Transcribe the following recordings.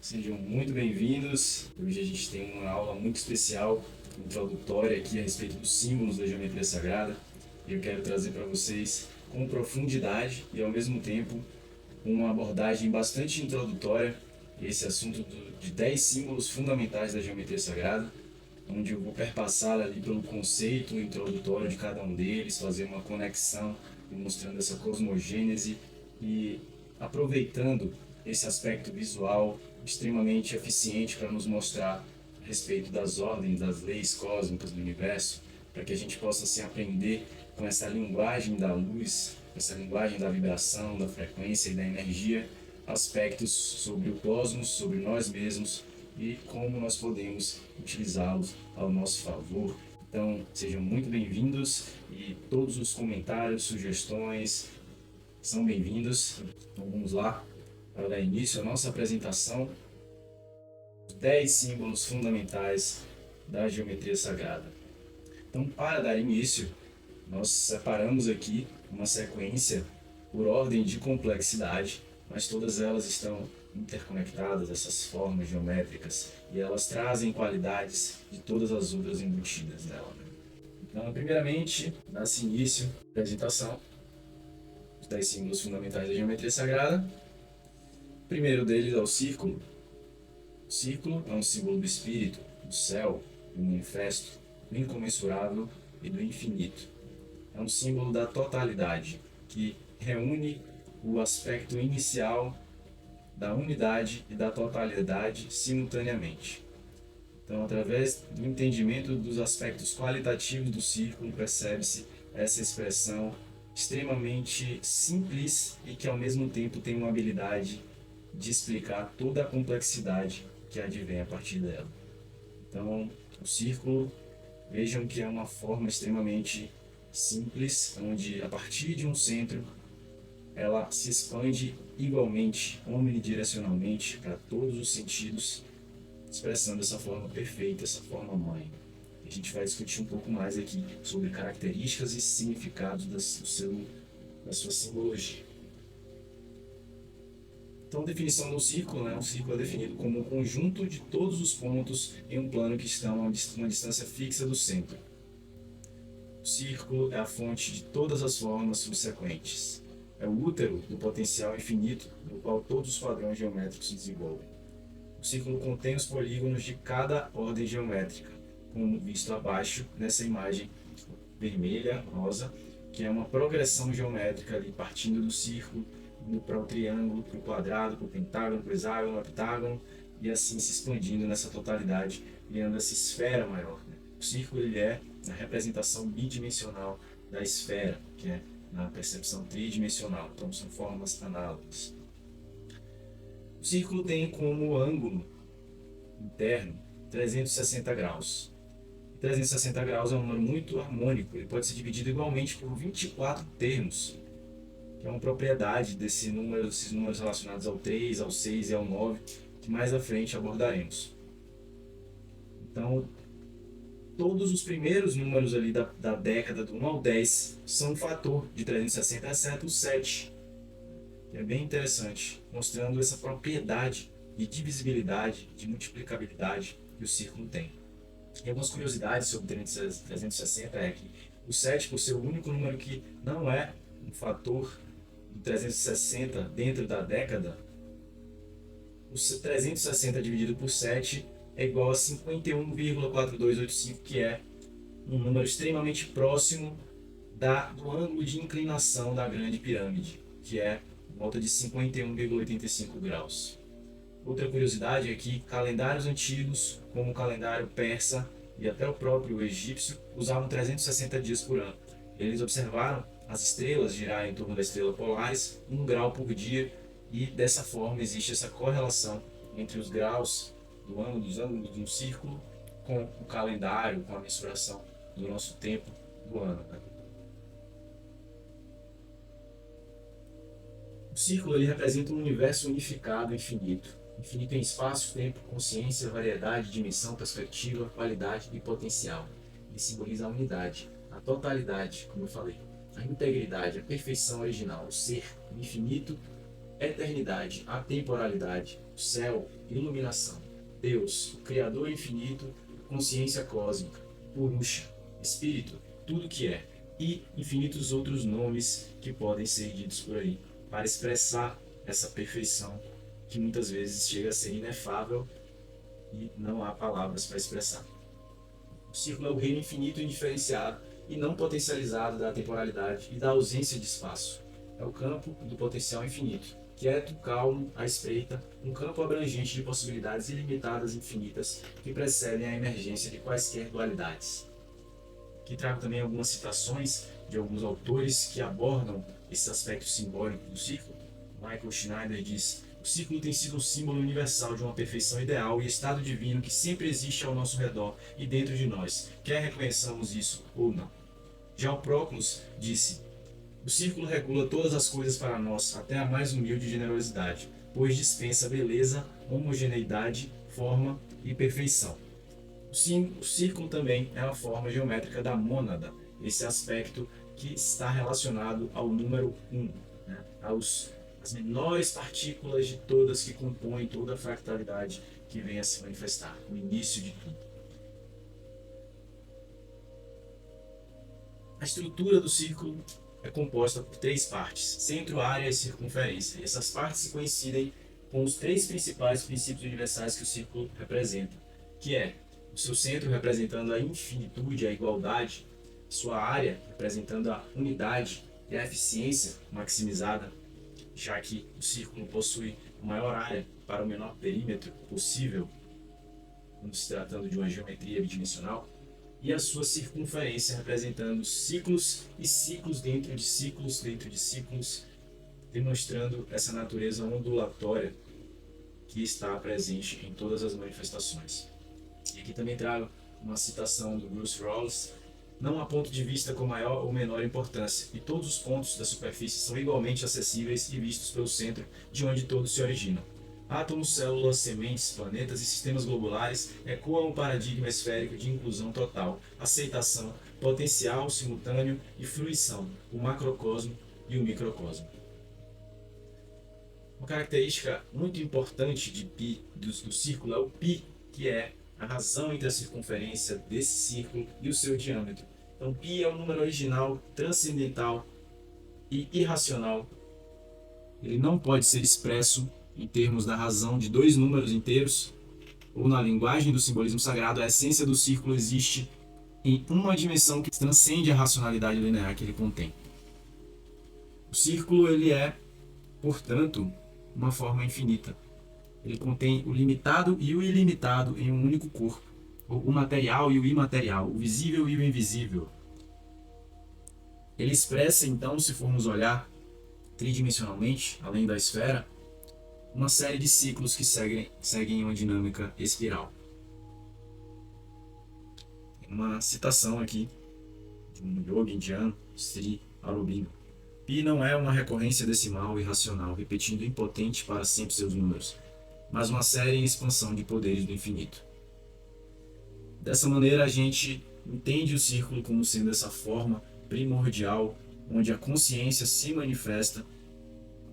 Sejam muito bem-vindos. Hoje a gente tem uma aula muito especial, introdutória aqui a respeito dos símbolos da geometria sagrada. Eu quero trazer para vocês com profundidade e ao mesmo tempo uma abordagem bastante introdutória esse assunto de 10 símbolos fundamentais da geometria sagrada, onde eu vou perpassar ali pelo conceito introdutório de cada um deles, fazer uma conexão, demonstrando essa cosmogênese e aproveitando esse aspecto visual extremamente eficiente para nos mostrar a respeito das ordens, das leis cósmicas do universo, para que a gente possa se aprender com essa linguagem da luz, essa linguagem da vibração, da frequência e da energia, aspectos sobre o cosmos, sobre nós mesmos e como nós podemos utilizá-los ao nosso favor. Então, sejam muito bem-vindos e todos os comentários, sugestões são bem-vindos. Então, vamos lá para dar início à nossa apresentação dos 10 símbolos fundamentais da geometria sagrada. Então, para dar início, nós separamos aqui uma sequência por ordem de complexidade, mas todas elas estão interconectadas, essas formas geométricas, e elas trazem qualidades de todas as outras embutidas nela. Então, primeiramente, dá-se início à apresentação dos 10 símbolos fundamentais da geometria sagrada. O primeiro deles é o círculo. O círculo é um símbolo do espírito, do céu, do manifesto, do incomensurável e do infinito. É um símbolo da totalidade, que reúne o aspecto inicial da unidade e da totalidade simultaneamente. Então, através do entendimento dos aspectos qualitativos do círculo, percebe-se essa expressão extremamente simples e que ao mesmo tempo tem uma habilidade de explicar toda a complexidade que advém a partir dela. Então, o círculo, vejam que é uma forma extremamente simples, onde a partir de um centro ela se expande igualmente, omnidirecionalmente, para todos os sentidos, expressando essa forma perfeita, essa forma mãe. A gente vai discutir um pouco mais aqui sobre características e significados da sua simbologia. Então, a definição do círculo, né? Um círculo é definido como um conjunto de todos os pontos em um plano que estão a uma distância fixa do centro. O círculo é a fonte de todas as formas subsequentes. É o útero do potencial infinito, no qual todos os padrões geométricos se desenvolvem. O círculo contém os polígonos de cada ordem geométrica, como visto abaixo nessa imagem vermelha, rosa, que é uma progressão geométrica ali partindo do círculo, indo para o triângulo, para o quadrado, para o pentágono, para o hexágono, para o octágono, e assim se expandindo nessa totalidade, criando essa esfera maior. O círculo ele é a representação bidimensional da esfera, que é na percepção tridimensional, então são formas análogas. O círculo tem como ângulo interno 360 graus. 360 graus é um número muito harmônico, ele pode ser dividido igualmente por 24 termos, que é uma propriedade desses números relacionados ao 3, ao 6 e ao 9, que mais à frente abordaremos. Então, todos os primeiros números ali da década do 1 ao 10 são um fator de 360, exceto o 7, que é bem interessante, mostrando essa propriedade de divisibilidade, de multiplicabilidade que o círculo tem. E algumas curiosidades sobre 360 é que o 7, por ser o único número que não é um fator de 360 dentro da década, o 360 dividido por 7 é igual a 51,4285, que é um número extremamente próximo do ângulo de inclinação da grande pirâmide, que é volta de 51,85 graus. Outra curiosidade é que calendários antigos, como o calendário persa e até o próprio egípcio, usavam 360 dias por ano. Eles observaram as estrelas girarem em torno da estrela Polaris 1 grau por dia, e dessa forma existe essa correlação entre os graus dos ângulos de um círculo com o calendário, com a mensuração do nosso tempo do ano. O círculo ele representa um universo unificado infinito. Infinito em espaço, tempo, consciência, variedade, dimensão, perspectiva, qualidade e potencial. Ele simboliza a unidade, a totalidade, como eu falei, a integridade, a perfeição original, o ser, o infinito eternidade, atemporalidade, o céu, iluminação, Deus, o Criador infinito, consciência cósmica, Purusha, Espírito, tudo que é, e infinitos outros nomes que podem ser ditos por aí, para expressar essa perfeição que muitas vezes chega a ser inefável e não há palavras para expressar. O círculo é o reino infinito e indiferenciado e não potencializado da temporalidade e da ausência de espaço. É o campo do potencial infinito, quieto, calmo, à espreita, um campo abrangente de possibilidades ilimitadas e infinitas que precedem a emergência de quaisquer dualidades. Aqui trago também algumas citações de alguns autores que abordam esse aspecto simbólico do círculo. Michael Schneider diz: o círculo tem sido um símbolo universal de uma perfeição ideal e estado divino que sempre existe ao nosso redor e dentro de nós, quer reconheçamos isso ou não. Já o Proclus disse: o círculo regula todas as coisas para nós, até a mais humilde generosidade, pois dispensa beleza, homogeneidade, forma e perfeição. O círculo também é a forma geométrica da mônada, esse aspecto que está relacionado ao número 1, né? As menores partículas de todas que compõem toda a fractalidade que vem a se manifestar, o início de tudo. A estrutura do círculo é composta por 3 partes: centro, área e circunferência. E essas partes se coincidem com os 3 principais princípios universais que o círculo representa, que é o seu centro representando a infinitude, a igualdade, sua área representando a unidade e a eficiência maximizada, já que o círculo possui a maior área para o menor perímetro possível, quando se tratando de uma geometria bidimensional, e a sua circunferência representando ciclos e ciclos dentro de ciclos dentro de ciclos, demonstrando essa natureza ondulatória que está presente em todas as manifestações. E aqui também trago uma citação do Bruce Rawls: não há ponto de vista com maior ou menor importância, e todos os pontos da superfície são igualmente acessíveis e vistos pelo centro, de onde todos se originam. Átomos, células, sementes, planetas e sistemas globulares ecoam o paradigma esférico de inclusão total, aceitação, potencial simultâneo e fruição, o macrocosmo e o microcosmo. Uma característica muito importante de π do círculo é o π, que é a razão entre a circunferência desse círculo e o seu diâmetro. Então, π é o número original, transcendental e irracional. Ele não pode ser expresso em termos da razão de 2 números inteiros, ou na linguagem do simbolismo sagrado, a essência do círculo existe em uma dimensão que transcende a racionalidade linear que ele contém. O círculo ele é, portanto, uma forma infinita. Ele contém o limitado e o ilimitado em um único corpo, o material e o imaterial, o visível e o invisível. Ele expressa, então, se formos olhar tridimensionalmente, além da esfera, uma série de ciclos que seguem uma dinâmica espiral. Uma citação aqui de um yogi indiano, Sri Aurobindo: π não é uma recorrência decimal irracional, repetindo impotente para sempre seus números, mas uma série em expansão de poderes do infinito. Dessa maneira, a gente entende o círculo como sendo essa forma primordial, onde a consciência se manifesta,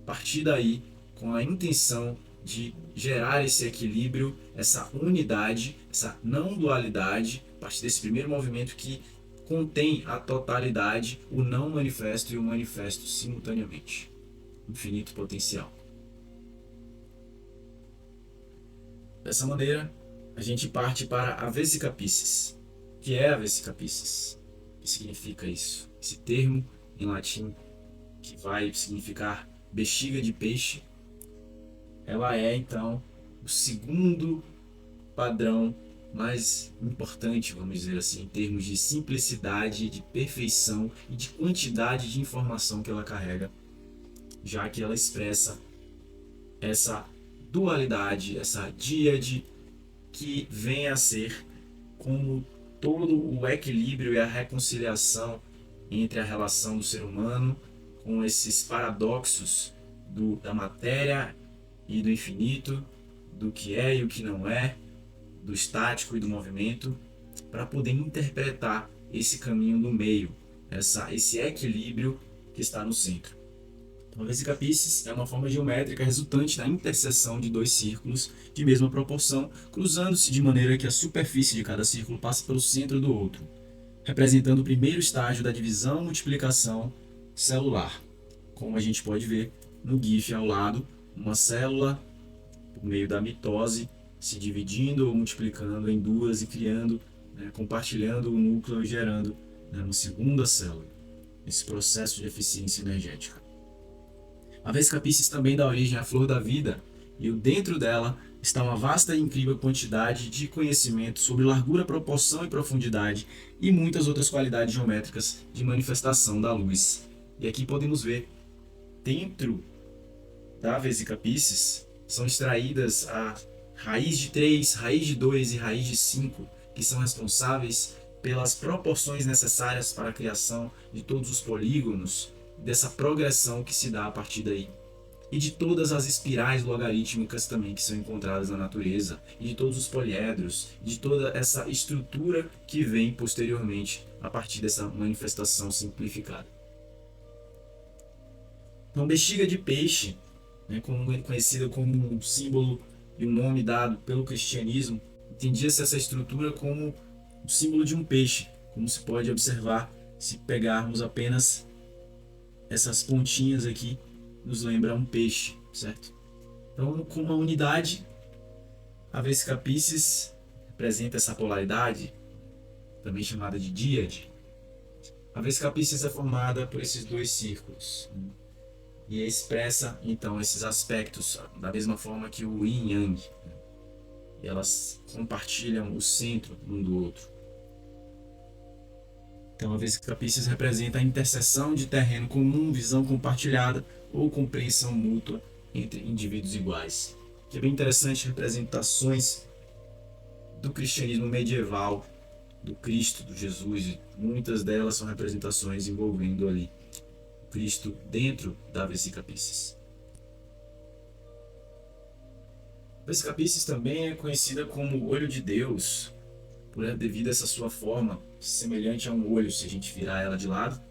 a partir daí, com a intenção de gerar esse equilíbrio, essa unidade, essa não dualidade, a partir desse primeiro movimento que contém a totalidade, o não manifesto e o manifesto simultaneamente. Infinito potencial. Dessa maneira, a gente parte para a Vesica Piscis. O que é a Vesica Piscis? O que significa isso? Esse termo em latim que vai significar bexiga de peixe, ela é então o segundo padrão mais importante, vamos dizer assim, em termos de simplicidade, de perfeição e de quantidade de informação que ela carrega, já que ela expressa essa dualidade, essa díade que vem a ser como todo o equilíbrio e a reconciliação entre a relação do ser humano com esses paradoxos da matéria e do infinito, do que é e o que não é, do estático e do movimento, para poder interpretar esse caminho do meio, esse equilíbrio que está no centro. A vesica Piscis é uma forma geométrica resultante da interseção de dois círculos de mesma proporção, cruzando-se de maneira que a superfície de cada círculo passa pelo centro do outro, representando o primeiro estágio da divisão-multiplicação celular. Como a gente pode ver no GIF ao lado, uma célula, por meio da mitose, se dividindo ou multiplicando em duas e criando, compartilhando o núcleo e gerando uma segunda célula. Esse processo de eficiência energética. A vesica Piscis também dá origem à flor da vida, e dentro dela está uma vasta e incrível quantidade de conhecimento sobre largura, proporção e profundidade e muitas outras qualidades geométricas de manifestação da luz. E aqui podemos ver, dentro da vesica Piscis, são extraídas a raiz de 3, raiz de 2 e raiz de 5, que são responsáveis pelas proporções necessárias para a criação de todos os polígonos, dessa progressão que se dá a partir daí. E de todas as espirais logarítmicas também que são encontradas na natureza, e de todos os poliedros, de toda essa estrutura que vem posteriormente a partir dessa manifestação simplificada. Então, bexiga de peixe, conhecida como um símbolo e um nome dado pelo cristianismo, entendia-se essa estrutura como o símbolo de um peixe, como se pode observar se pegarmos apenas essas pontinhas aqui, nos lembra um peixe, certo? Então, com uma unidade, a vesica Piscis representa essa polaridade, também chamada de díade. A vesica Piscis é formada por esses dois círculos, e expressa então esses aspectos da mesma forma que o Yin e Yang. E elas compartilham o centro um do outro. Então a vesica Piscis representa a interseção de terreno comum, visão compartilhada ou compreensão mútua entre indivíduos iguais. Que é bem interessante, representações do cristianismo medieval, do Cristo, do Jesus, e muitas delas são representações envolvendo ali o Cristo dentro da vesica Piscis. A vesica Piscis também é conhecida como olho de Deus, devido a essa sua forma semelhante a um olho, se a gente virar ela de lado.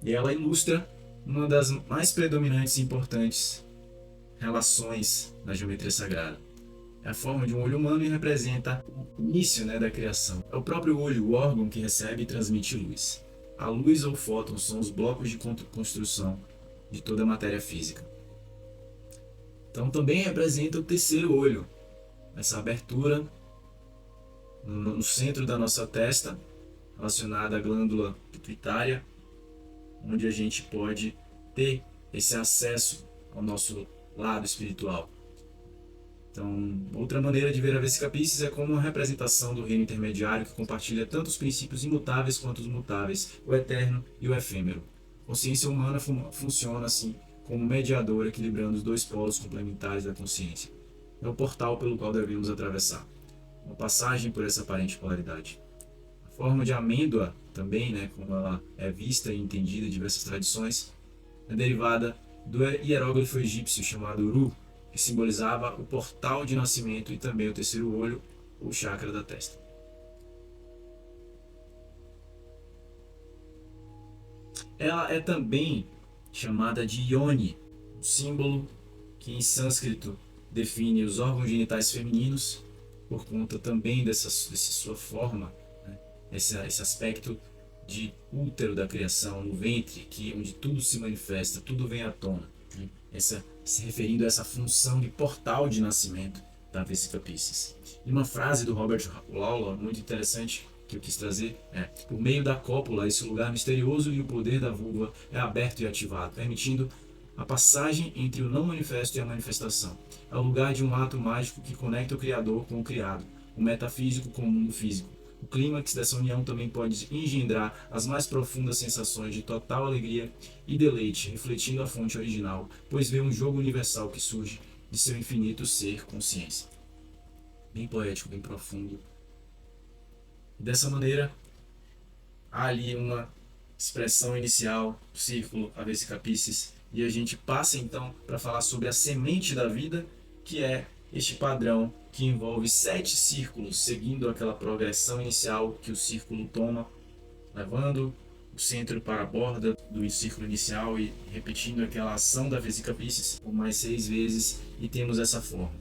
E ela ilustra uma das mais predominantes e importantes relações na geometria sagrada. É a forma de um olho humano e representa o início da criação. É o próprio olho, o órgão que recebe e transmite luz. A luz ou fótons são os blocos de construção de toda a matéria física. Então também representa o terceiro olho, essa abertura no centro da nossa testa, relacionada à glândula pituitária, onde a gente pode ter esse acesso ao nosso lado espiritual. Então, outra maneira de ver a vesica Piscis é como uma representação do reino intermediário que compartilha tanto os princípios imutáveis quanto os mutáveis, o eterno e o efêmero. A consciência humana funciona assim como mediador, equilibrando os dois polos complementares da consciência. É o portal pelo qual devemos atravessar, uma passagem por essa aparente polaridade. A forma de amêndoa também, como ela é vista e entendida em diversas tradições, é derivada do hieróglifo egípcio chamado Uru, que simbolizava o portal de nascimento e também o terceiro olho, ou chakra da testa. Ela é também chamada de Yoni, um símbolo que em sânscrito define os órgãos genitais femininos, por conta também dessa sua forma, esse aspecto de útero da criação, no ventre, onde tudo se manifesta, tudo vem à tona. Se referindo a essa função de portal de nascimento da vesica Piscis. E uma frase do Robert Lawler, muito interessante, que eu quis trazer, por meio da cópula, esse lugar misterioso e o poder da vulva é aberto e ativado, permitindo a passagem entre o não manifesto e a manifestação. É o lugar de um ato mágico que conecta o Criador com o criado, o metafísico com o mundo físico. O clímax dessa união também pode engendrar as mais profundas sensações de total alegria e deleite, refletindo a fonte original, pois vê um jogo universal que surge de seu infinito ser consciência. Bem poético, bem profundo. Dessa maneira, há ali uma expressão inicial do círculo, a vesica Piscis, e a gente passa então para falar sobre a semente da vida, que é este padrão que envolve 7 círculos, seguindo aquela progressão inicial que o círculo toma, levando o centro para a borda do círculo inicial e repetindo aquela ação da vesica piscis por mais 6 vezes e temos essa forma.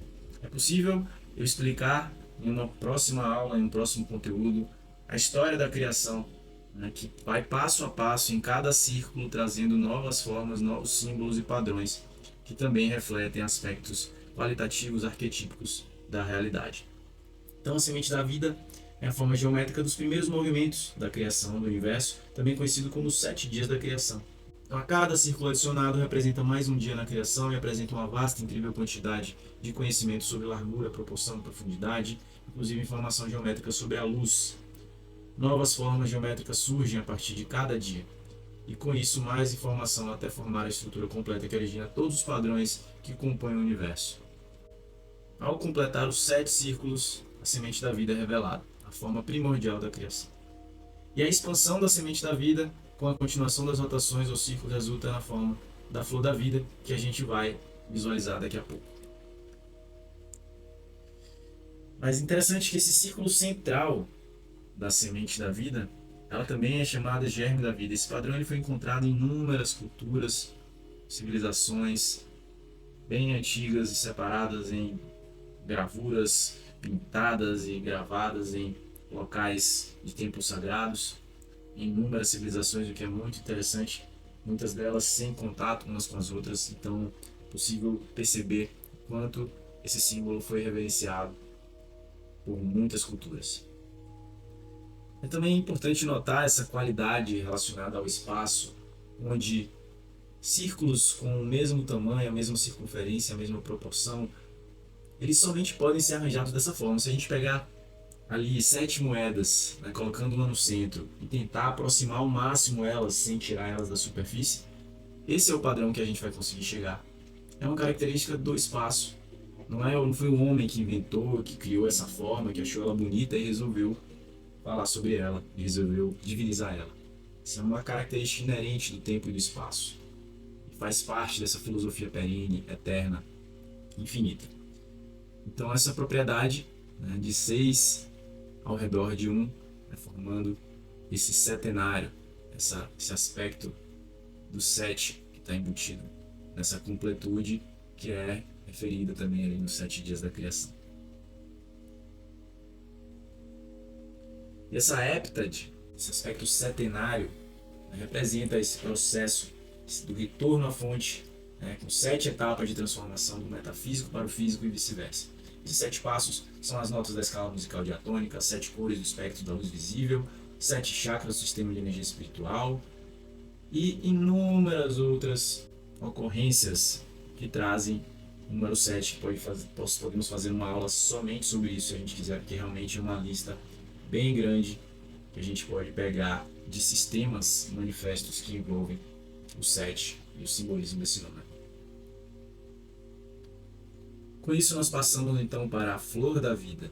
É possível eu explicar em uma próxima aula, em um próximo conteúdo, a história da criação, né, que vai passo a passo em cada círculo trazendo novas formas, novos símbolos e padrões que também refletem aspectos qualitativos arquetípicos da realidade. Então, a semente da vida é a forma geométrica dos primeiros movimentos da criação do universo, também conhecido como os 7 dias da criação. Então, a cada círculo adicionado representa mais um dia na criação e apresenta uma vasta e incrível quantidade de conhecimento sobre largura, proporção e profundidade, inclusive informação geométrica sobre a luz. Novas formas geométricas surgem a partir de cada dia, e com isso mais informação até formar a estrutura completa que origina todos os padrões que compõem o universo. Ao completar os 7 círculos, a semente da vida é revelada, a forma primordial da criação. E a expansão da semente da vida, com a continuação das rotações ao círculo, resulta na forma da flor da vida, que a gente vai visualizar daqui a pouco. Mas interessante que esse círculo central da semente da vida, ela também é chamada germe da vida. Esse padrão ele foi encontrado em inúmeras culturas, civilizações bem antigas e separadas em gravuras pintadas e gravadas em locais de templos sagrados, em inúmeras civilizações, o que é muito interessante, muitas delas sem contato umas com as outras, então é possível perceber o quanto esse símbolo foi reverenciado por muitas culturas. É também importante notar essa qualidade relacionada ao espaço, onde círculos com o mesmo tamanho, a mesma circunferência, a mesma proporção, eles somente podem ser arranjados dessa forma. Se a gente pegar ali 7 moedas, né, colocando uma no centro e tentar aproximar ao máximo elas sem tirar elas da superfície, esse é o padrão que a gente vai conseguir chegar. É uma característica do espaço. Não foi o homem que inventou, que criou essa forma, que achou ela bonita e resolveu falar sobre ela, resolveu divinizar ela. Isso é uma característica inerente do tempo e do espaço. E faz parte dessa filosofia perene, eterna, infinita. Então essa propriedade, né, de 6 ao redor de 1, né, formando esse setenário, esse aspecto do 7 que está embutido nessa completude que é referida também ali nos 7 dias da criação. E essa heptade, esse aspecto setenário, né, representa esse processo do retorno à fonte, né, com 7 etapas de transformação do metafísico para o físico e vice-versa. Esses 7 passos são as notas da escala musical diatônica, as 7 cores do espectro da luz visível, 7 chakras do sistema de energia espiritual e inúmeras outras ocorrências que trazem o número 7, que podemos fazer uma aula somente sobre isso se a gente quiser, porque realmente é uma lista bem grande que a gente pode pegar de sistemas manifestos que envolvem o 7 e o simbolismo desse número. Com isso nós passamos então para a flor da vida.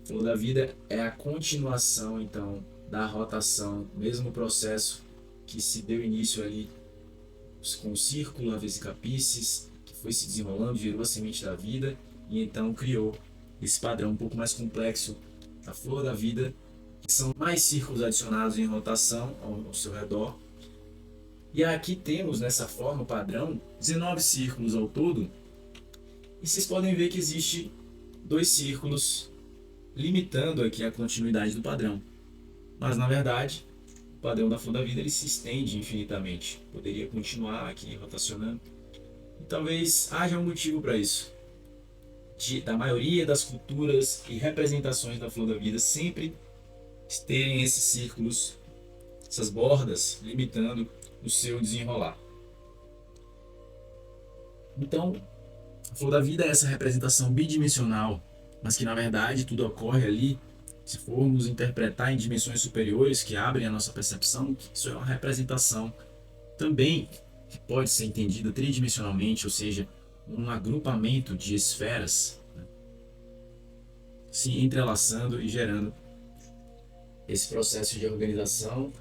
A flor da vida é a continuação então da rotação, mesmo processo que se deu início ali com o círculo, a vesica piscis, que foi se desenrolando, gerou a semente da vida e então criou esse padrão um pouco mais complexo da flor da vida, que são mais círculos adicionados em rotação ao seu redor. E aqui temos nessa forma padrão 19 círculos ao todo, e vocês podem ver que existe 2 círculos limitando aqui a continuidade do padrão. Mas na verdade, o padrão da flor da vida ele se estende infinitamente. Poderia continuar aqui rotacionando. E talvez haja um motivo para isso. Da maioria das culturas e representações da flor da vida sempre terem esses círculos, essas bordas limitando o seu desenrolar. Então, a flor da vida é essa representação bidimensional, mas que na verdade tudo ocorre ali, se formos interpretar em dimensões superiores que abrem a nossa percepção, isso é uma representação também que pode ser entendida tridimensionalmente, ou seja, um agrupamento de esferas, né, se entrelaçando e gerando esse processo de organização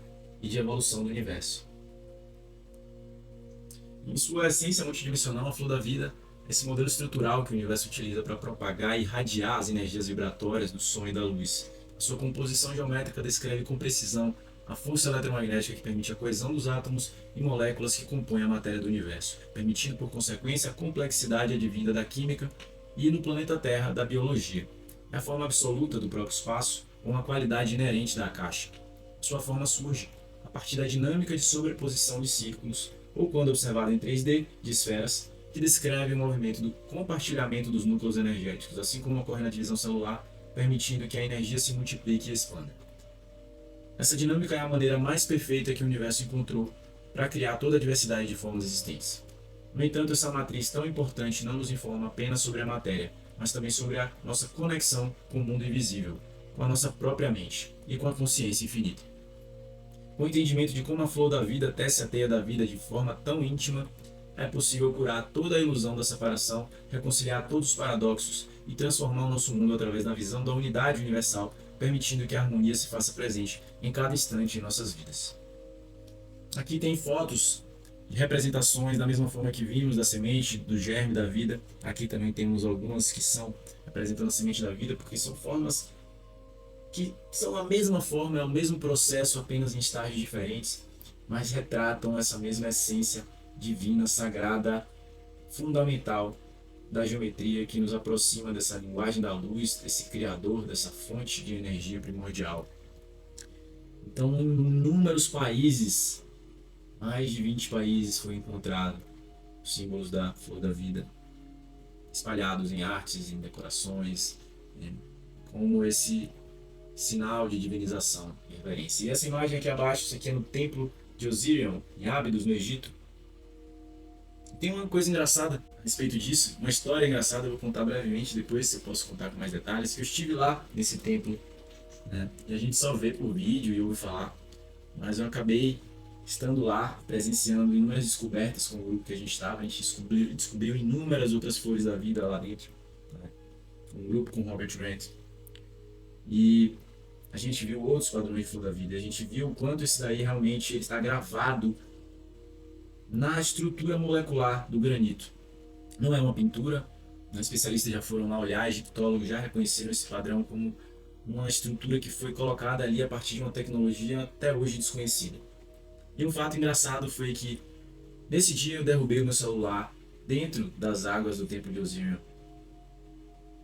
e de evolução do universo. Em sua essência multidimensional, a flor da vida é esse modelo estrutural que o universo utiliza para propagar e irradiar as energias vibratórias do som e da luz. A sua composição geométrica descreve com precisão a força eletromagnética que permite a coesão dos átomos e moléculas que compõem a matéria do universo, permitindo por consequência a complexidade advinda da química e, no planeta Terra, da biologia. É a forma absoluta do próprio espaço, com uma qualidade inerente da caixa. Sua forma surge a partir da dinâmica de sobreposição de círculos, ou quando observada em 3D, de esferas, que descreve o movimento do compartilhamento dos núcleos energéticos, assim como ocorre na divisão celular, permitindo que a energia se multiplique e expanda. Essa dinâmica é a maneira mais perfeita que o universo encontrou para criar toda a diversidade de formas existentes. No entanto, essa matriz tão importante não nos informa apenas sobre a matéria, mas também sobre a nossa conexão com o mundo invisível, com a nossa própria mente e com a consciência infinita. Com o entendimento de como a flor da vida tece a teia da vida de forma tão íntima, é possível curar toda a ilusão da separação, reconciliar todos os paradoxos e transformar o nosso mundo através da visão da unidade universal, permitindo que a harmonia se faça presente em cada instante em nossas vidas. Aqui tem fotos de representações da mesma forma que vimos da semente, do germe da vida. Aqui também temos algumas que são representando a semente da vida, porque são formas que são a mesma forma, é o mesmo processo, apenas em estágios diferentes, mas retratam essa mesma essência divina, sagrada, fundamental da geometria que nos aproxima dessa linguagem da luz, desse criador, dessa fonte de energia primordial. Então, em inúmeros países, mais de 20 países, foi encontrado os símbolos da flor da vida, espalhados em artes, em decorações, né, como esse sinal de divinização e reverência. E essa imagem aqui abaixo, isso aqui é no templo de Osirion, em Abydos, no Egito. Tem uma coisa engraçada a respeito disso, uma história engraçada, eu vou contar brevemente, depois eu posso contar com mais detalhes, que eu estive lá nesse templo, né, e a gente só vê por vídeo e ouve falar, mas eu acabei estando lá, presenciando inúmeras descobertas com o grupo que a gente estava, a gente descobriu inúmeras outras flores da vida lá dentro, né, um grupo com Robert Grant, e a gente viu outros padrões de flor da vida, a gente viu o quanto esse daí realmente ele está gravado na estrutura molecular do granito. Não é uma pintura, os especialistas já foram lá olhar, egiptólogos já reconheceram esse padrão como uma estrutura que foi colocada ali a partir de uma tecnologia até hoje desconhecida. E um fato engraçado foi que nesse dia eu derrubei o meu celular dentro das águas do templo de Osirion.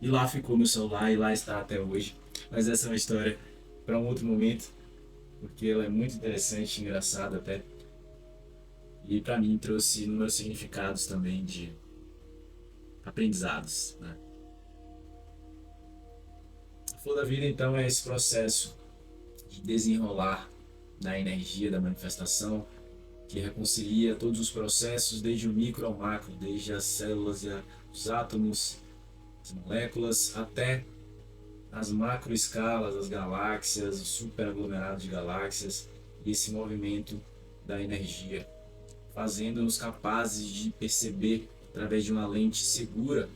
E lá ficou meu celular e lá está até hoje. Mas essa é uma história para um outro momento, porque ela é muito interessante, engraçada até. E para mim trouxe inúmeros significados também de aprendizados, né? A flor da vida então é esse processo de desenrolar da energia da manifestação que reconcilia todos os processos desde o micro ao macro, desde as células e os átomos, as moléculas, até as macroescalas, as galáxias, os superaglomerados de galáxias e esse movimento da energia, fazendo-nos capazes de perceber, através de uma lente segura,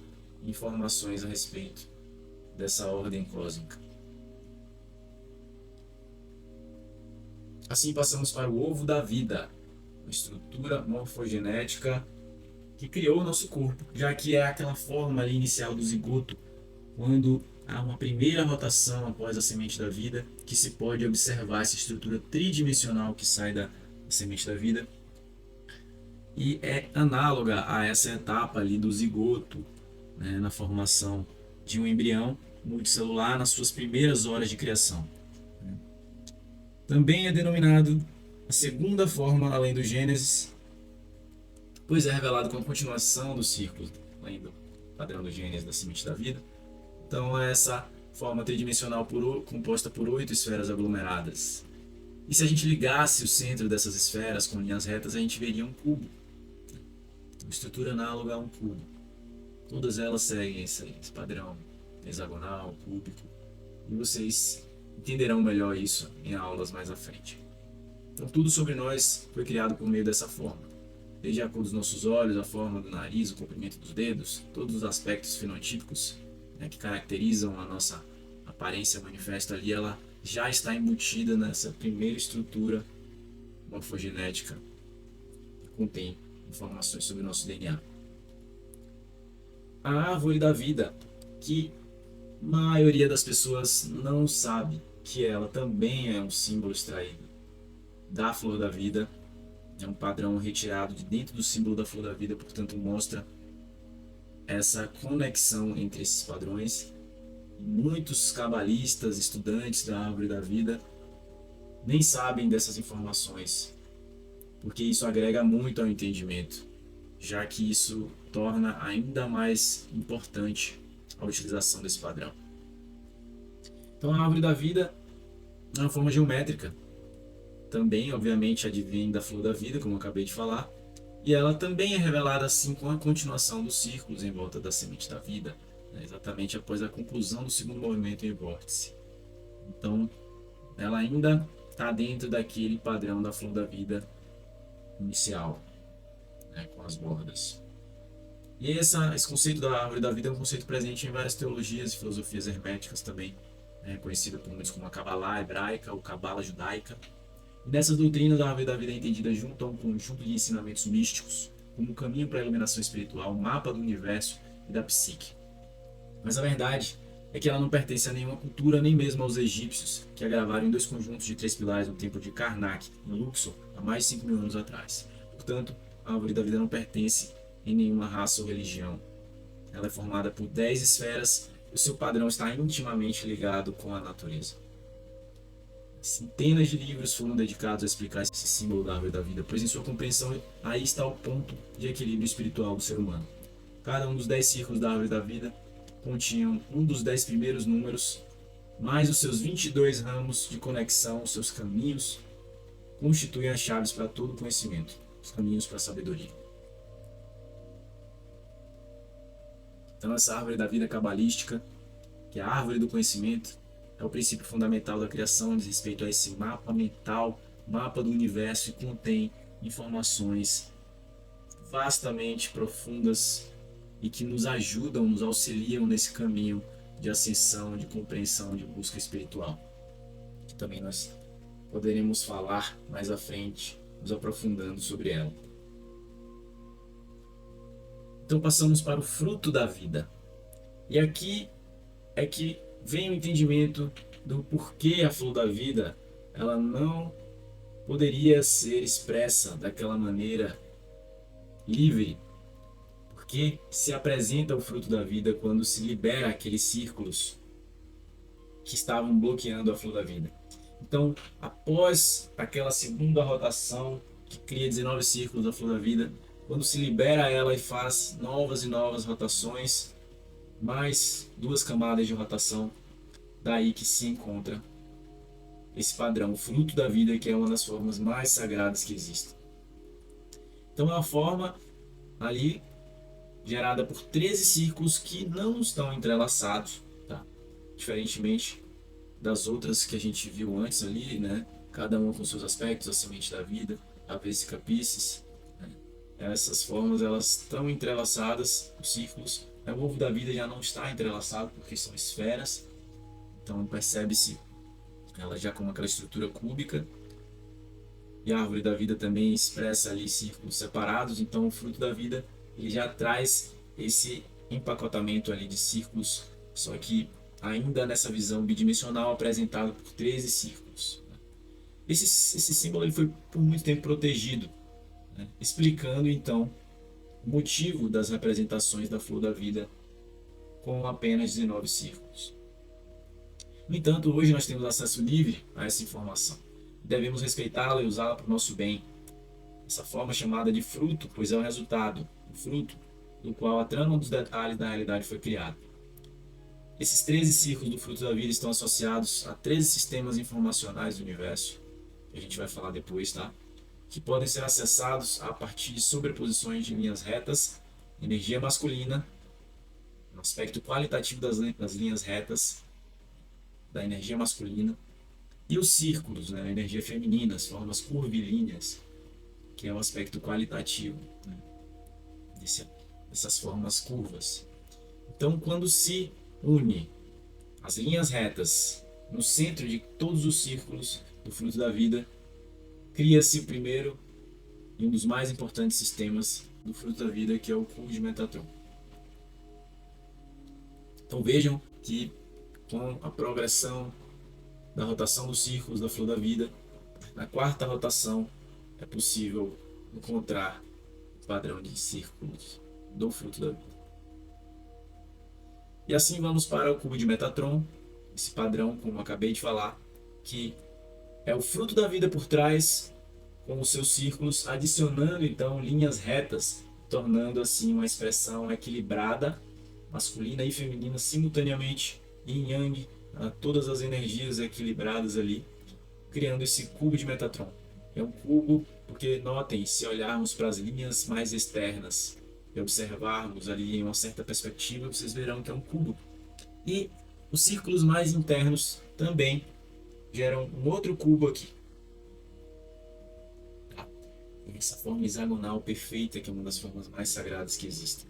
informações a respeito dessa ordem cósmica. Assim passamos para o ovo da vida, uma estrutura morfogenética que criou o nosso corpo, já que é aquela forma ali inicial do zigoto, quando há uma primeira rotação após a semente da vida, que se pode observar essa estrutura tridimensional que sai da semente da vida, e é análoga a essa etapa ali do zigoto, né, na formação de um embrião multicelular nas suas primeiras horas de criação. Também é denominado a segunda forma além do Gênesis, pois é revelado como continuação do círculo, além do padrão do Gênesis da semente da vida. Então é essa forma tridimensional composta por 8 esferas aglomeradas. E se a gente ligasse o centro dessas esferas com linhas retas, a gente veria um cubo. Uma estrutura análoga a um cubo. Todas elas seguem esse padrão hexagonal, cúbico. E vocês entenderão melhor isso em aulas mais à frente. Então tudo sobre nós foi criado por meio dessa forma. Desde a cor dos nossos olhos, a forma do nariz, o comprimento dos dedos, todos os aspectos fenotípicos, né, que caracterizam a nossa aparência manifesta ali, ela já está embutida nessa primeira estrutura morfogenética que contém informações sobre o nosso DNA. A árvore da vida, que a maioria das pessoas não sabe que ela também é um símbolo extraído da flor da vida. É um padrão retirado de dentro do símbolo da flor da vida, portanto mostra essa conexão entre esses padrões. Muitos cabalistas, estudantes da árvore da vida, nem sabem dessas informações, porque isso agrega muito ao entendimento, já que isso torna ainda mais importante a utilização desse padrão. Então a árvore da vida é uma forma geométrica, também obviamente advém da flor da vida, como eu acabei de falar, e ela também é revelada assim com a continuação dos círculos em volta da semente da vida, né, exatamente após a conclusão do segundo movimento em vórtice. Então ela ainda está dentro daquele padrão da flor da vida inicial, né, com as bordas. E esse conceito da árvore da vida é um conceito presente em várias teologias e filosofias herméticas também, conhecida por muitos como a Cabalá hebraica ou Cabala judaica. E nessas doutrinas, a árvore da vida é entendida junto a um conjunto de ensinamentos místicos, como um caminho para a iluminação espiritual, um mapa do universo e da psique. Mas a verdade é que ela não pertence a nenhuma cultura, nem mesmo aos egípcios, que a gravaram em 2 conjuntos de 3 pilares no templo de Karnak, em Luxor, há mais de 5.000 anos atrás. Portanto, a árvore da vida não pertence em nenhuma raça ou religião. Ela é formada por 10 esferas e o seu padrão está intimamente ligado com a natureza. Centenas de livros foram dedicados a explicar esse símbolo da árvore da vida, pois em sua compreensão aí está o ponto de equilíbrio espiritual do ser humano. Cada um dos 10 círculos da árvore da vida continham um dos 10 primeiros números, mais os seus 22 ramos de conexão, os seus caminhos, constituem as chaves para todo o conhecimento, os caminhos para a sabedoria. Então essa árvore da vida cabalística, que é a árvore do conhecimento, é o princípio fundamental da criação, diz respeito a esse mapa mental, mapa do universo, e contém informações vastamente profundas e que nos ajudam, nos auxiliam nesse caminho de ascensão, de compreensão, de busca espiritual. Que também nós poderemos falar mais à frente, nos aprofundando sobre ela. Então passamos para o fruto da vida. E aqui é que vem o entendimento do porquê a flor da vida ela não poderia ser expressa daquela maneira livre. Porque se apresenta o fruto da vida quando se libera aqueles círculos que estavam bloqueando a flor da vida. Então, após aquela segunda rotação que cria 19 círculos da flor da vida, quando se libera ela e faz novas e novas rotações, mais 2 camadas de rotação, daí que se encontra esse padrão, o fruto da vida, que é uma das formas mais sagradas que existem. Então é uma forma ali gerada por 13 círculos que não estão entrelaçados, tá? Diferentemente das outras que a gente viu antes ali, né? Cada uma com seus aspectos, a semente da vida, a vesica piscis, né? Essas formas elas estão entrelaçadas, os círculos. O ovo da vida já não está entrelaçado porque são esferas, então percebe-se ela já com aquela estrutura cúbica. E a árvore da vida também expressa ali círculos separados, então o fruto da vida ele já traz esse empacotamento ali de círculos, só que ainda nessa visão bidimensional apresentada por 13 círculos. Esse símbolo ele foi por muito tempo protegido, né? Explicando então o motivo das representações da flor da vida com apenas 19 círculos. No entanto, hoje nós temos acesso livre a essa informação. Devemos respeitá-la e usá-la para o nosso bem. Essa forma chamada de fruto, pois é o resultado, o fruto, do qual a trama dos detalhes da realidade foi criada. Esses 13 círculos do fruto da vida estão associados a 13 sistemas informacionais do universo, que a gente vai falar depois, tá? Que podem ser acessados a partir de sobreposições de linhas retas, energia masculina, um aspecto qualitativo das linhas retas, da energia masculina, e os círculos, né, a energia feminina, as formas curvilíneas, que é o aspecto qualitativo, né, dessas formas curvas. Então, quando se une as linhas retas no centro de todos os círculos do fruto da vida, cria-se o primeiro e um dos mais importantes sistemas do fruto da vida, que é o cubo de Metatron. Então vejam que com a progressão da rotação dos círculos da flor da vida, Na quarta rotação é possível encontrar o padrão de círculos do fruto da vida. E assim vamos para o cubo de Metatron, esse padrão, como acabei de falar, que é o fruto da vida por trás, com os seus círculos, adicionando então linhas retas, tornando assim uma expressão equilibrada, masculina e feminina simultaneamente, yin yang, todas as energias equilibradas ali, criando esse cubo de Metatron. É um cubo porque, notem, se olharmos para as linhas mais externas e observarmos ali em uma certa perspectiva, vocês verão que é um cubo. E os círculos mais internos também geram um outro cubo aqui. Essa forma hexagonal perfeita, que é uma das formas mais sagradas que existem.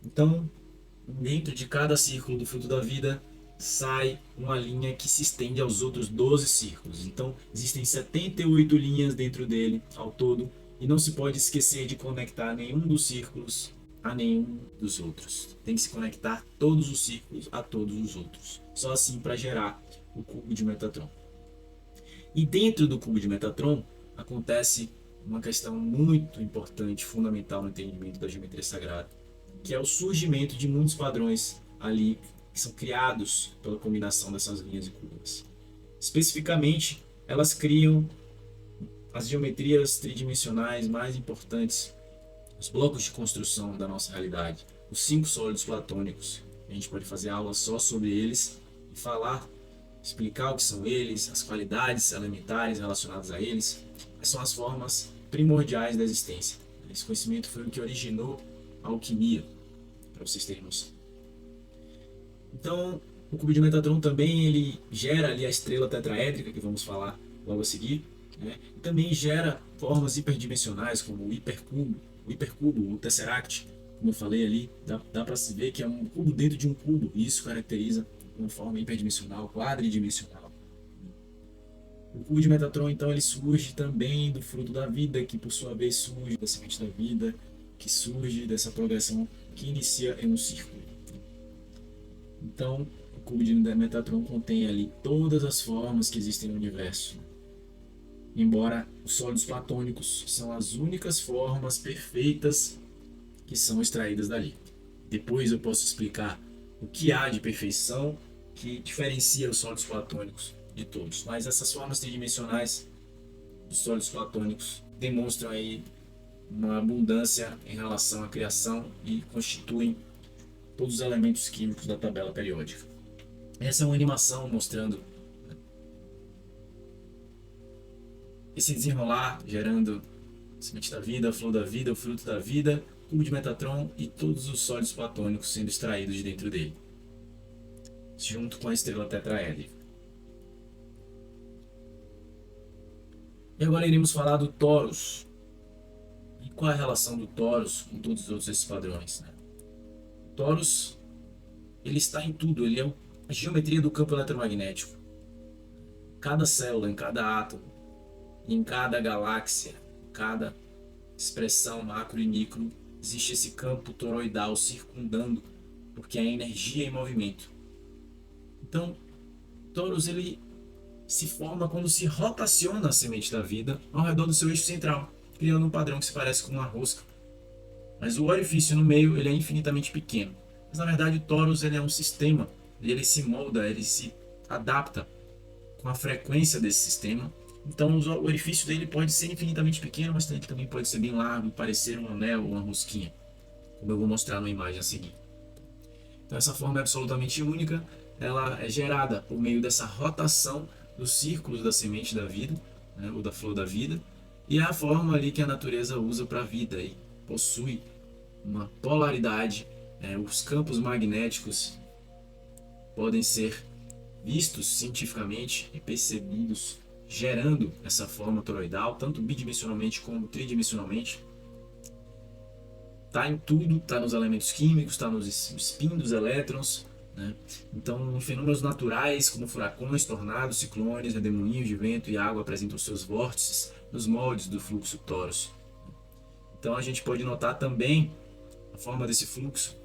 Então, dentro de cada círculo do fruto da vida, sai uma linha que se estende aos outros 12 círculos. Então, existem 78 linhas dentro dele, ao todo, e não se pode esquecer de conectar nenhum dos círculos a nenhum dos outros. Tem que se conectar todos os círculos a todos os outros. Só assim para gerar o cubo de Metatron. E dentro do cubo de Metatron acontece uma questão muito importante, fundamental no entendimento da geometria sagrada, que é o surgimento de muitos padrões ali que são criados pela combinação dessas linhas e curvas. Especificamente, elas criam as geometrias tridimensionais mais importantes, os blocos de construção da nossa realidade, os 5 sólidos platônicos. A gente pode fazer aula só sobre eles e falar, explicar o que são eles, as qualidades elementares relacionadas a eles, quais são as formas primordiais da existência. Esse conhecimento foi o que originou a alquimia, para vocês terem noção. Então, o cubo de Metatron também ele gera ali a estrela tetraédrica, que vamos falar logo a seguir, né? E também gera formas hiperdimensionais, como o hipercubo, o Tesseract, como eu falei ali, dá para se ver que é um cubo dentro de um cubo, e isso caracteriza uma forma hiperdimensional, quadridimensional. O cubo de Metatron, então, ele surge também do fruto da vida, que por sua vez surge da semente da vida, que surge dessa progressão que inicia em um círculo. Então, o cubo de Metatron contém ali todas as formas que existem no universo. Embora os sólidos platônicos são as únicas formas perfeitas que são extraídas dali. Depois eu posso explicar o que há de perfeição que diferencia os sólidos platônicos de todos. Mas essas formas tridimensionais dos sólidos platônicos demonstram aí uma abundância em relação à criação e constituem todos os elementos químicos da tabela periódica. Essa é uma animação mostrando esse desenrolar, gerando a semente da vida, a flor da vida, o fruto da vida, o cubo de Metatron e todos os sólidos platônicos sendo extraídos de dentro dele, junto com a estrela tetraédrica. E agora iremos falar do Torus. E qual é a relação do Torus com todos os outros esses padrões, né? O Torus, ele está em tudo, ele é a geometria do campo eletromagnético. Cada célula, em cada átomo, em cada galáxia, em cada expressão macro e micro, existe esse campo toroidal circundando, porque é energia em movimento. Então, Torus, ele se forma quando se rotaciona a semente da vida ao redor do seu eixo central, criando um padrão que se parece com uma rosca. Mas o orifício no meio ele é infinitamente pequeno. Mas na verdade o Torus ele é um sistema, ele se molda, ele se adapta com a frequência desse sistema. Então o orifício dele pode ser infinitamente pequeno, mas ele também pode ser bem largo, parecer um anel ou uma rosquinha, como eu vou mostrar na imagem a seguir. Então essa forma é absolutamente única, ela é gerada por meio dessa rotação dos círculos da semente da vida, né, ou da flor da vida, e é a forma ali que a natureza usa para a vida e possui uma polaridade. Os campos magnéticos podem ser vistos cientificamente e percebidos gerando essa forma toroidal, tanto bidimensionalmente como tridimensionalmente. Está em tudo, está nos elementos químicos, está nos spin dos elétrons, né? Então, em fenômenos naturais, como furacões, tornados, ciclones, redemoinhos de vento e água apresentam seus vórtices nos moldes do fluxo Torus. Então, a gente pode notar também a forma desse fluxo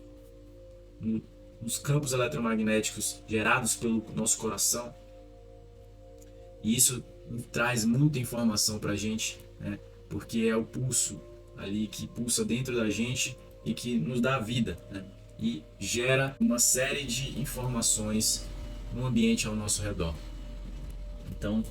nos campos eletromagnéticos gerados pelo nosso coração. E isso traz muita informação para a gente, né? Porque é o pulso ali que pulsa dentro da gente e que nos dá vida, né? E gera uma série de informações no ambiente ao nosso redor. Então,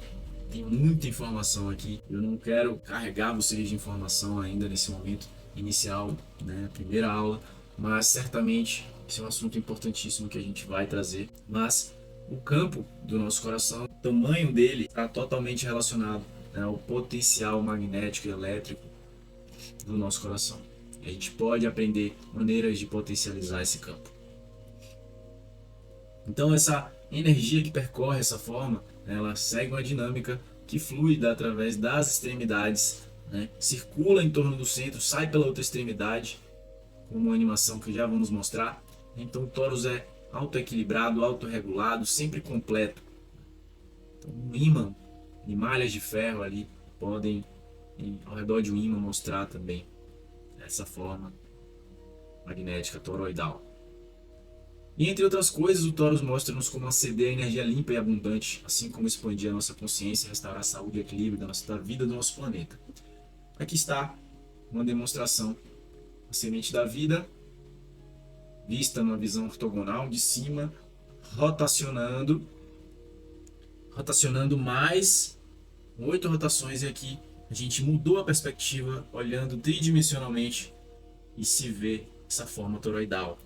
tem muita informação aqui. Eu não quero carregar vocês de informação ainda nesse momento inicial, né? Primeira aula, mas certamente esse é um assunto importantíssimo que a gente vai trazer. Mas o campo do nosso coração, o tamanho dele está totalmente relacionado, né, ao potencial magnético e elétrico do nosso coração. A gente pode aprender maneiras de potencializar esse campo. Então essa energia que percorre essa forma, ela segue uma dinâmica que flui através das extremidades, né, circula em torno do centro, sai pela outra extremidade, como uma animação que já vamos mostrar. Então o torus é autoequilibrado, autorregulado, sempre completo. Então, um ímã e malhas de ferro ali podem, ao redor de um ímã, mostrar também essa forma magnética toroidal. E entre outras coisas, o torus mostra-nos como aceder a energia limpa e abundante, assim como expandir a nossa consciência, restaurar a saúde e equilíbrio da vida do nosso planeta. Aqui está uma demonstração. A semente da vida, vista numa visão ortogonal de cima, rotacionando mais 8 rotações, e aqui a gente mudou a perspectiva, olhando tridimensionalmente e se vê essa forma toroidal.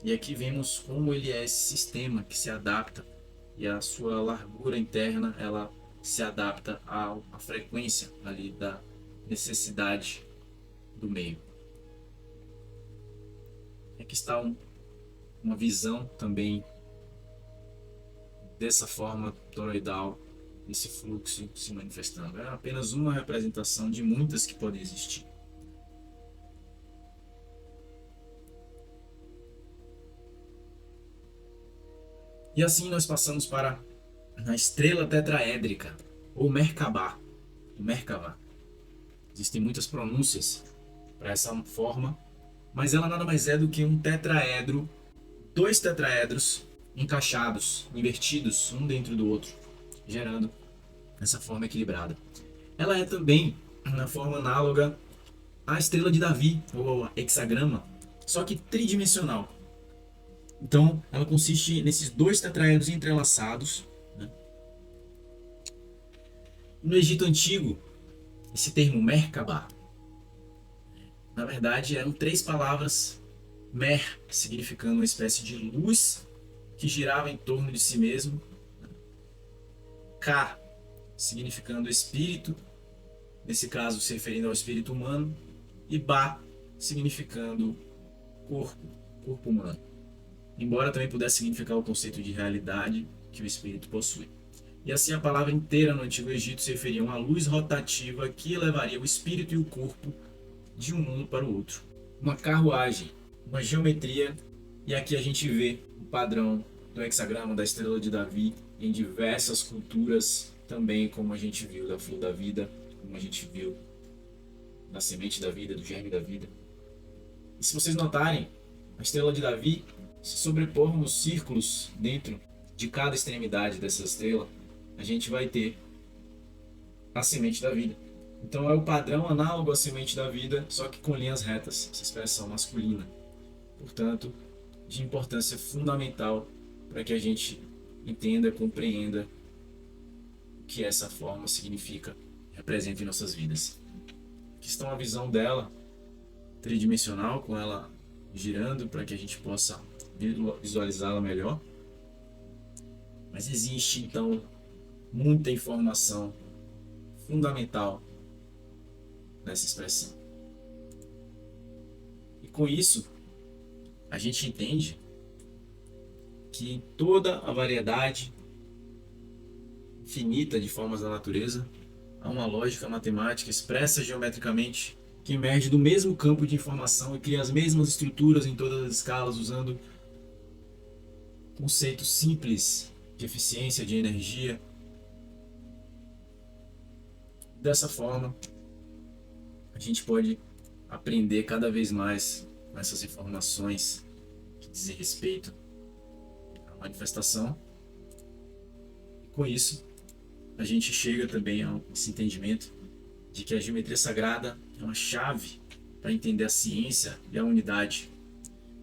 E aqui vemos como ele é esse sistema que se adapta, e a sua largura interna ela se adapta à frequência ali da necessidade do meio. Aqui está uma visão também dessa forma toroidal, esse fluxo se manifestando. É apenas uma representação de muitas que podem existir. E assim nós passamos para a estrela tetraédrica, ou Merkabah. Merkabah. Existem muitas pronúncias para essa forma, mas ela nada mais é do que um tetraedro, 2 tetraedros encaixados, invertidos, um dentro do outro, gerando essa forma equilibrada. Ela é também na forma análoga à estrela de Davi, ou ao hexagrama, só que tridimensional. Então, ela consiste nesses 2 tetraedros entrelaçados, né? No Egito Antigo, esse termo Merkabah, na verdade, eram 3 palavras. Mer, significando uma espécie de luz que girava em torno de si mesmo. Ka, significando espírito, nesse caso se referindo ao espírito humano. E Ba, significando corpo humano. Embora também pudesse significar o conceito de realidade que o espírito possui. E assim a palavra inteira no Antigo Egito se referia a uma luz rotativa que levaria o espírito e o corpo de um mundo para o outro. Uma carruagem, uma geometria, e aqui a gente vê o padrão do hexagrama da estrela de Davi em diversas culturas, também como a gente viu da flor da vida, como a gente viu da semente da vida, do germe da vida. E se vocês notarem, a estrela de Davi se sobrepor nos círculos dentro de cada extremidade dessa estrela, a gente vai ter a semente da vida. Então é o padrão análogo à semente da vida, só que com linhas retas, essa expressão masculina. Portanto, de importância fundamental para que a gente entenda, compreenda o que essa forma significa, representa em nossas vidas. Aqui está uma visão dela tridimensional, com ela girando para que a gente possa visualizá-la melhor. Mas existe então muita informação fundamental nessa expressão. E com isso, a gente entende que em toda a variedade infinita de formas da natureza, há uma lógica matemática expressa geometricamente que emerge do mesmo campo de informação e cria as mesmas estruturas em todas as escalas, usando conceitos simples de eficiência, de energia. Dessa forma, a gente pode aprender cada vez mais com essas informações que dizem respeito à manifestação. E com isso, a gente chega também a esse entendimento de que a geometria sagrada é uma chave para entender a ciência e a unidade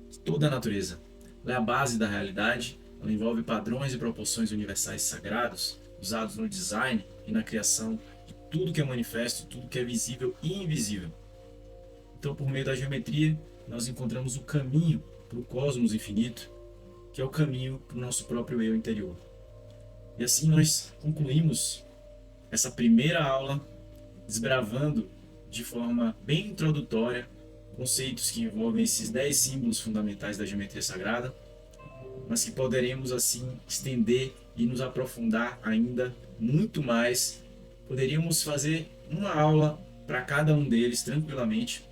de toda a natureza. Ela é a base da realidade, ela envolve padrões e proporções universais sagrados usados no design e na criação de tudo que é manifesto, tudo que é visível e invisível. Então, por meio da geometria, nós encontramos o caminho para o cosmos infinito, que é o caminho para o nosso próprio eu interior. E assim nós concluímos essa primeira aula desbravando de forma bem introdutória conceitos que envolvem esses 10 símbolos fundamentais da geometria sagrada, mas que poderemos assim estender e nos aprofundar ainda muito mais. Poderíamos fazer uma aula para cada um deles tranquilamente,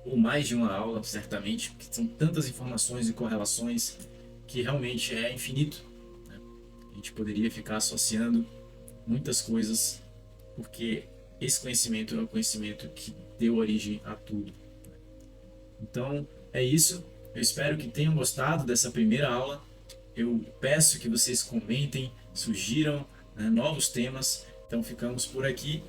ou mais de uma aula, certamente, porque são tantas informações e correlações que realmente é infinito, né? A gente poderia ficar associando muitas coisas, porque esse conhecimento é o conhecimento que deu origem a tudo. Então, é isso. Eu espero que tenham gostado dessa primeira aula. Eu peço que vocês comentem, sugiram, né, novos temas. Então, ficamos por aqui.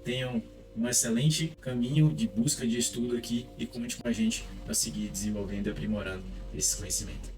Tenham um excelente caminho de busca de estudo aqui e conte com a gente para seguir desenvolvendo e aprimorando esse conhecimento.